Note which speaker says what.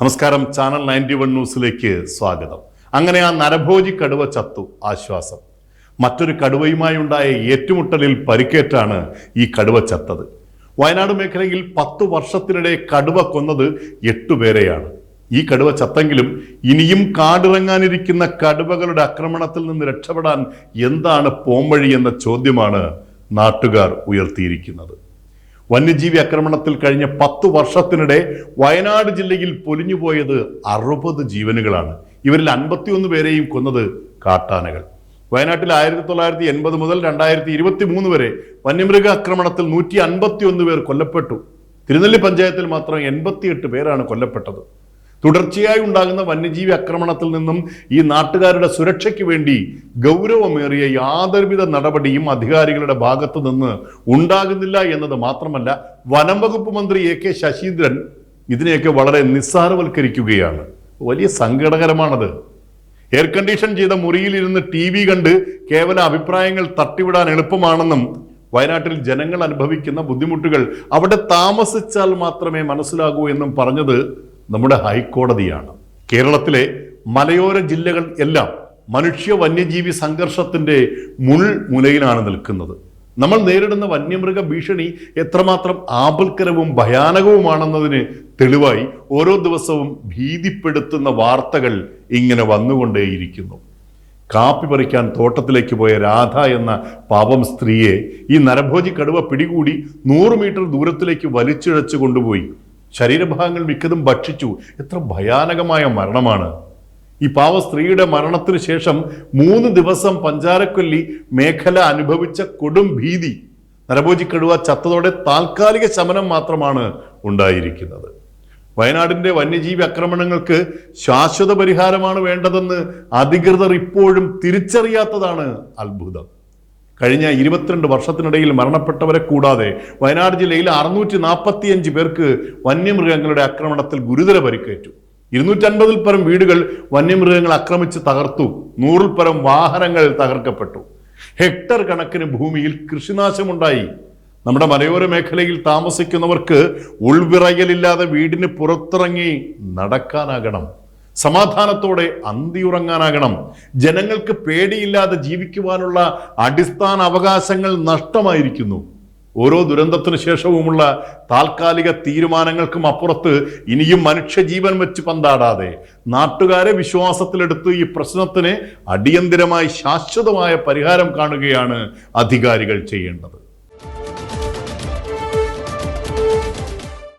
Speaker 1: നമസ്കാരം, ചാനൽ 91 ന്യൂസിലേക്ക് സ്വാഗതം. അങ്ങനെ ആ നരഭോജി കടുവ ചത്തു. ആശ്വാസം. മറ്റൊരു കടുവയുമായി ഉണ്ടായ ഏറ്റുമുട്ടലിൽ പരിക്കേറ്റാണ് ഈ കടുവ ചത്തത്. വയനാട് മേഖലയിൽ 10 വർഷത്തിനിടെ കടുവ കൊന്നത് 8 പേരെയാണ്. ഈ കടുവ ചത്തെങ്കിലും ഇനിയും കാടിറങ്ങാനിരിക്കുന്ന കടുവകളുടെ ആക്രമണത്തിൽ നിന്ന് രക്ഷപ്പെടാൻ എന്താണ് പോംവഴി എന്ന ചോദ്യമാണ് നാട്ടുകാർ ഉയർത്തിയിരിക്കുന്നത്. വന്യജീവി ആക്രമണത്തിൽ കഴിഞ്ഞ 10 വർഷത്തിനിടെ വയനാട് ജില്ലയിൽ പൊലിഞ്ഞുപോയത് 60 ജീവനുകളാണ്. ഇവരിൽ 51 പേരെയും കൊന്നത് കാട്ടാനകൾ. വയനാട്ടിൽ 1980 മുതൽ 2023 വരെ വന്യമൃഗ ആക്രമണത്തിൽ 151 പേർ കൊല്ലപ്പെട്ടു. തിരുനെല്ലി പഞ്ചായത്തിൽ മാത്രം 88 പേരാണ് കൊല്ലപ്പെട്ടത്. തുടർച്ചയായി ഉണ്ടാകുന്ന വന്യജീവി ആക്രമണത്തിൽ നിന്നും ഈ നാട്ടുകാരുടെ സുരക്ഷയ്ക്ക് വേണ്ടി ഗൗരവമേറിയ യാതൊരുവിധ നടപടിയും അധികാരികളുടെ ഭാഗത്തു നിന്ന് ഉണ്ടാകുന്നില്ല എന്നത് മാത്രമല്ല, വനം വകുപ്പ് മന്ത്രി AK ശശീന്ദ്രൻ ഇതിനെയൊക്കെ വളരെ നിസ്സാരവൽക്കരിക്കുകയാണ്. വലിയ സങ്കടകരമാണത്. എയർ കണ്ടീഷൻ ചെയ്ത മുറിയിലിരുന്ന് TV കണ്ട് കേവല അഭിപ്രായങ്ങൾ തട്ടിവിടാൻ എളുപ്പമാണെന്നും വയനാട്ടിൽ ജനങ്ങൾ അനുഭവിക്കുന്ന ബുദ്ധിമുട്ടുകൾ അവിടെ താമസിച്ചാൽ മാത്രമേ മനസ്സിലാകൂ എന്നും പറഞ്ഞത് നമ്മുടെ ഹൈക്കോടതിയാണ്. കേരളത്തിലെ മലയോര ജില്ലകൾ എല്ലാം മനുഷ്യ വന്യജീവി സംഘർഷത്തിന്റെ മുൾമുനയിലാണ് നിൽക്കുന്നത്. നമ്മൾ നേരിടുന്ന വന്യമൃഗ ഭീഷണി എത്രമാത്രം ആപൽക്കരവും ഭയാനകവുമാണെന്നതിന് തെളിവായി ഓരോ ദിവസവും ഭീതിപ്പെടുത്തുന്ന വാർത്തകൾ ഇങ്ങനെ വന്നുകൊണ്ടേയിരിക്കുന്നു. കാപ്പി പറിക്കാൻ തോട്ടത്തിലേക്ക് പോയ രാധ എന്ന പാവം സ്ത്രീയെ ഈ നരഭോജി കടുവ പിടികൂടി 100 മീറ്റർ ദൂരത്തിലേക്ക് വലിച്ചിഴച്ചു കൊണ്ടുപോയി. ശരീരഭാഗങ്ങൾ മിക്കതും ഭക്ഷിച്ചു. എത്ര ഭയാനകമായ മരണമാണ്! ഈ പാവ സ്ത്രീയുടെ മരണത്തിന് ശേഷം 3 ദിവസം പഞ്ചാരക്കൊല്ലി മേഖല അനുഭവിച്ച കൊടും ഭീതി നരഭോജി കടുവ ചത്തതോടെ താൽക്കാലിക ശമനം മാത്രമാണ് ഉണ്ടായിരിക്കുന്നത്. വയനാടിന്റെ വന്യജീവി ആക്രമണങ്ങൾക്ക് ശാശ്വത പരിഹാരമാണ് വേണ്ടതെന്ന് അധികൃതർ ഇപ്പോഴും തിരിച്ചറിയാത്തതാണ് അത്ഭുതം. കഴിഞ്ഞ 22 വർഷത്തിനിടയിൽ മരണപ്പെട്ടവരെ കൂടാതെ വയനാട് ജില്ലയിൽ 645 പേർക്ക് വന്യമൃഗങ്ങളുടെ ആക്രമണത്തിൽ ഗുരുതര പരിക്കേറ്റു. 250-ൽ പരം വീടുകൾ വന്യമൃഗങ്ങൾ ആക്രമിച്ച് തകർത്തു. 100-ൽ പരം വാഹനങ്ങൾ തകർക്കപ്പെട്ടു. ഹെക്ടർ കണക്കിന് ഭൂമിയിൽ കൃഷിനാശമുണ്ടായി. നമ്മുടെ മലയോര മേഖലയിൽ താമസിക്കുന്നവർക്ക് ഉൾവിറയലില്ലാതെ വീടിന് പുറത്തിറങ്ങി നടക്കാനാകണം. സമാധാനത്തോടെ അന്തിയുറങ്ങാനാകണം. ജനങ്ങൾക്ക് പേടിയില്ലാതെ ജീവിക്കുവാനുള്ള അടിസ്ഥാന അവകാശങ്ങൾ നഷ്ടമായിരിക്കുന്നു. ഓരോ ദുരന്തത്തിനു ശേഷവുമുള്ള താൽക്കാലിക തീരുമാനങ്ങൾക്കും അപ്പുറത്ത് ഇനിയും മനുഷ്യജീവൻ വെച്ച് പന്താടാതെ നാട്ടുകാരെ വിശ്വാസത്തിലെടുത്ത് ഈ പ്രശ്നത്തിന് അടിയന്തിരമായി ശാശ്വതമായ പരിഹാരം കാണുകയാണ് അധികാരികൾ ചെയ്യേണ്ടത്.